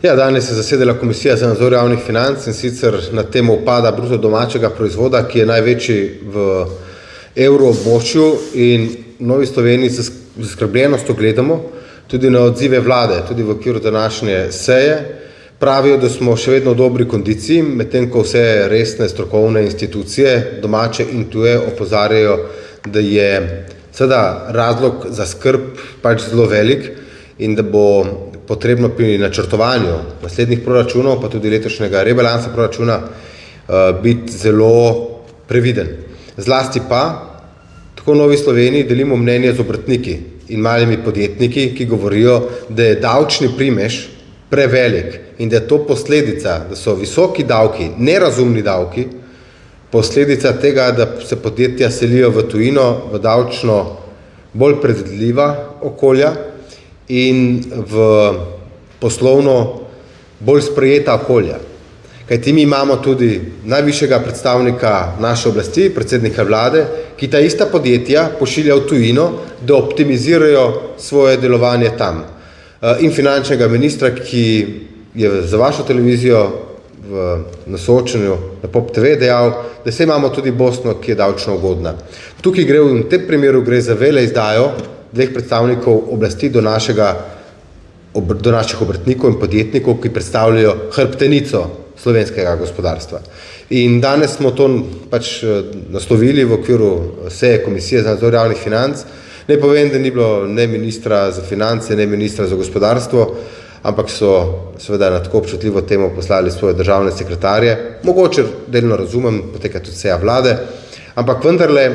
Ja, danes je zasedala Komisija za nadzor javnih financ in sicer na temo upada bruto domačega proizvoda, ki je največji v evroobmočju, in v Novi Sloveniji z zaskrbljenostjo gledamo tudi na odzive vlade, tudi v okviru današnje seje. Pravijo, da smo še vedno v dobri kondiciji, medtem ko vse resne strokovne institucije, domače in tuje, opozarjajo, da je seveda razlog za skrb pač zelo velik in da bo potrebno pri načrtovanju naslednjih proračunov, pa tudi letošnjega rebalansa proračuna, biti zelo previden. Zlasti pa, tako v Novi Sloveniji delimo mnenje z obrtniki in malimi podjetniki, ki govorijo, da je davčni primež prevelik in da je to posledica, da so visoki davki, nerazumni davki, posledica tega, da se podjetja selijo v tujino, v davčno bolj predvidljiva okolja in v poslovno bolj sprejeta okolja. Kajti mi imamo tudi najvišjega predstavnika naše oblasti, predsednika vlade, ki ta ista podjetja pošilja v tujino, da optimizirajo svoje delovanje tam. In finančnega ministra, ki je za vašo televizijo na soočenju na POP TV dejal, da se imamo tudi Bosno, ki je davčno ugodna. Tukaj gre v tem primeru za veleizdajo dveh predstavnikov oblasti do naših obrtnikov in podjetnikov, ki predstavljajo hrbtenico slovenskega gospodarstva. In danes smo to pač naslovili v okviru seje Komisije za nadzor javnih financ. Ne povem, da ni bilo ne ministra za finance, ne ministra za gospodarstvo, ampak so seveda na tako občutljivo temo poslali svoje državne sekretarje. Mogoče delno razumem, poteka tudi seja vlade, ampak vendarle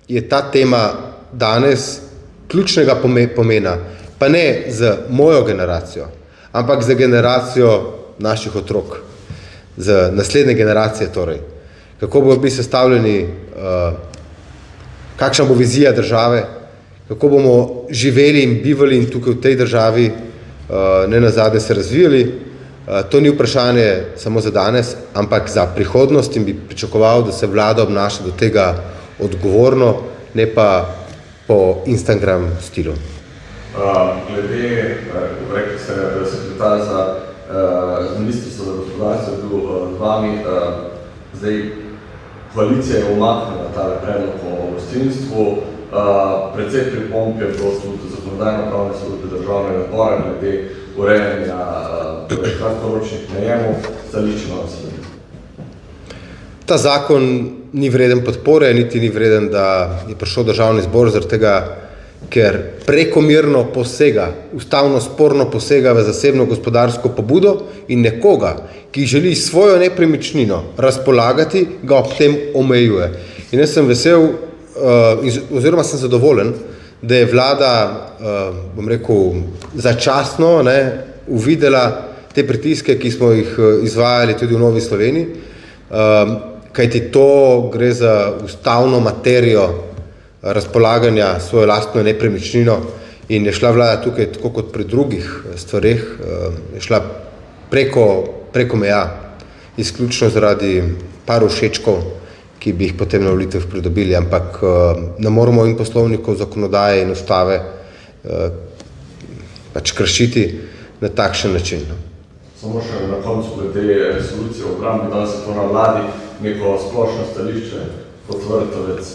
je ta tema danes ključnega pomena, pa ne z mojo generacijo, ampak za generacijo naših otrok, za naslednje generacije torej. Kako bodo bili sestavljeni, kakšna bo vizija države, kako bomo živeli in bivali in tukaj v tej državi ne nazadnje se razvijali. To ni vprašanje samo za danes, ampak za prihodnost, in bi pričakoval, da se vlada obnaša do tega odgovorno, ne pa po Instagram stilu. Glede, rekli ste, da sekretar za ministrstvo za gospodarstvo je bil z vami, zdaj koalicija je umaknila ta predlog o gostinstvu, precej pripomb je bilo tudi zakonodajno-pravne službe državnega zbora glede urejanja kratkoročnih najemov, stališče Nove Slovenije. Ta zakon ni vreden podpore, niti ni vreden, da je prišel državni zbor, zaradi tega, ker prekomerno posega, ustavno sporno posega v zasebno gospodarsko pobudo in nekoga, ki želi svojo nepremičnino razpolagati, ga ob tem omejuje. In jaz sem vesel, oziroma sem zadovoljen, da je vlada, bom rekel, začasno uvidela te pritiske, ki smo jih izvajali tudi v Novi Sloveniji, kajti to gre za ustavno materijo razpolaganja svojo lastno nepremičnino in je šla vlada tukaj, tako kot pri drugih stvareh, je šla preko meja, izključno zaradi par všečkov, ki bi jih potem na volitvah pridobili, ampak ne moramo in poslovnikov, zakonodaje in ustave pač kršiti na takšen način. Samo še na koncu glede resolucije o obrambi, danes je to na vladi neko splošno stališče kot Vrtovec.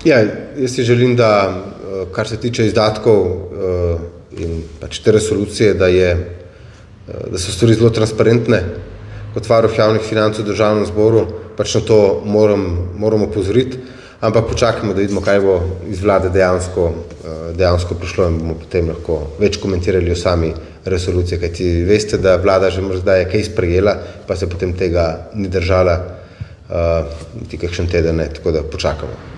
Ja, jaz si želim, da kar se tiče izdatkov in pač te resolucije, da so stvari zelo transparentne. Kot varuh javnih financ v državnem zboru pač na to moramo opozoriti, ampak počakajmo, da vidimo, kaj bo iz vlade dejansko prišlo in bomo potem lahko več komentirali o sami resoluciji, kajti veste, da vlada že morda je kaj sprejela, pa se potem tega ni držala niti kakšen teden, tako da počakamo.